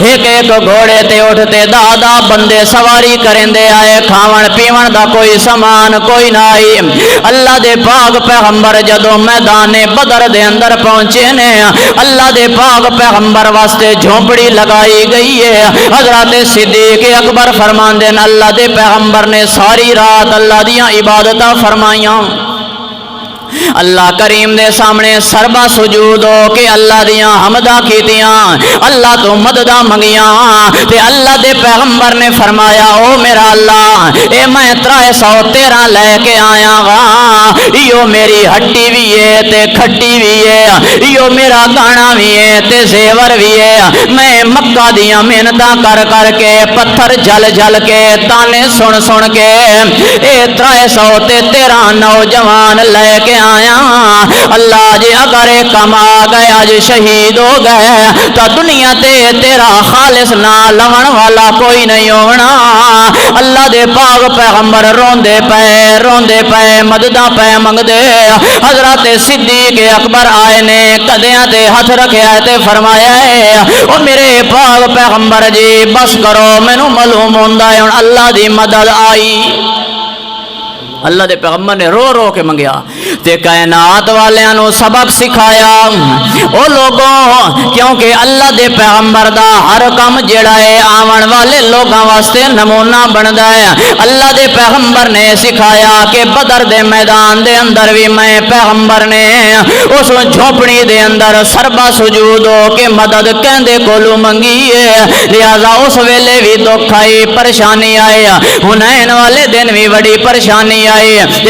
ایک ایک گھوڑے تے اٹھتے دادا بندے سواری کرندے آئے کھاون پیون دا کوئی سامان کوئی نہ آئی اللہ دے پاک پیغمبر جدو میدان بدر دے اندر پہنچے نے اللہ دے پاک پیغمبر واسطے جھونپڑی لگائی گئی ہے حضرت صدیق اکبر فرماندے ہیں اللہ دے پیغمبر نے ساری رات اللہ دیاں عبادتاں فرمائیاں اللہ کریم دے سامنے سربا سجود ہو کے اللہ دیاں حمدہ کیتیاں اللہ تو مددہ منگیاں تے اللہ دے پیغمبر نے فرمایا او میرا اللہ اے میں 313 لے کے آیا گا ایو میری ہٹی بھی ہے تے کھٹی بھی ہے ایو میرا گانا بھی ہے تے زیور بھی ہے میں مکہ دیاں محنتاں کر کر کے پتھر جل جل کے تانے سن سن کے اے 313 نوجوان لے کے آیا اللہ جی اگر کم آ گئے آج شہید ہو گئے تو دنیا تے تیرا خالص نہ لون والا کوئی نہیں ہونا اللہ دے پاک پیغمبر روندے پے مددہ پے منگ دے حضرت صدیق اکبر آئے نے قدیاں تے ہاتھ رکھے آئے تے فرمایا ہے او میرے پاک پیغمبر جی بس کرو مینوں معلوم ہوندا ہے اللہ دی مدد آئی اللہ دے پیغمبر نے رو رو کے منگیا تے کائنات والیاں نو سبق سکھایا او لوگوں کیونکہ اللہ دے پیغمبر دا ہر کام جڑا ہے آون والے لوگاں واسطے نمونہ بندا ہے اللہ دے پیغمبر نے سکھایا کہ بدر دے میدان دے اندر بھی میں پیغمبر نے اس جھوپڑی دے اندر سربا سجود ہو کے مدد کہندے کولو منگی ہے لہذا اس ویلے بھی دکھ آئی پریشانی آئی حنین والے دن بھی بڑی پریشانی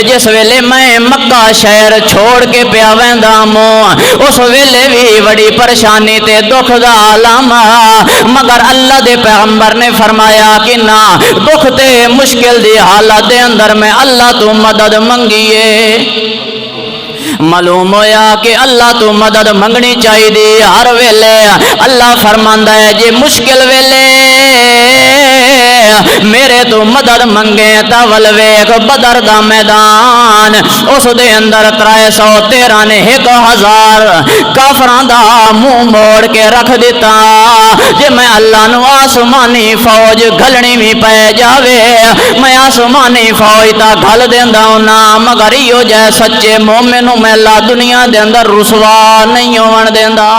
جس ویلے میں مکہ شہر چھوڑ کے پیا ویندا ہوں اس ویلے بھی بڑی پریشانی تے دکھ دا عالم مگر اللہ دے پیغمبر نے فرمایا کہ نہ دکھ تے مشکل دی حالت دے اندر میں اللہ تو مدد منگیے معلوم ہویا کہ اللہ تو مدد منگنی چاہیے ہر ویلے اللہ فرماندا ہے جی مشکل ویلے میرے تو مدد منگے تا ول ویکھ بدر دا میدان اس دے اندر 313 نے 1000 کافراں دا منہ موڑ کے رکھ دیتا جے میں اللہ نو آسمانی فوج گھلنی بھی پے جاوے میں آسمانی فوج تا گھل دیندا ہونا مگر ایو جے سچے مومن میں اللہ دنیا دے اندر رسوا نہیں ہون دیندا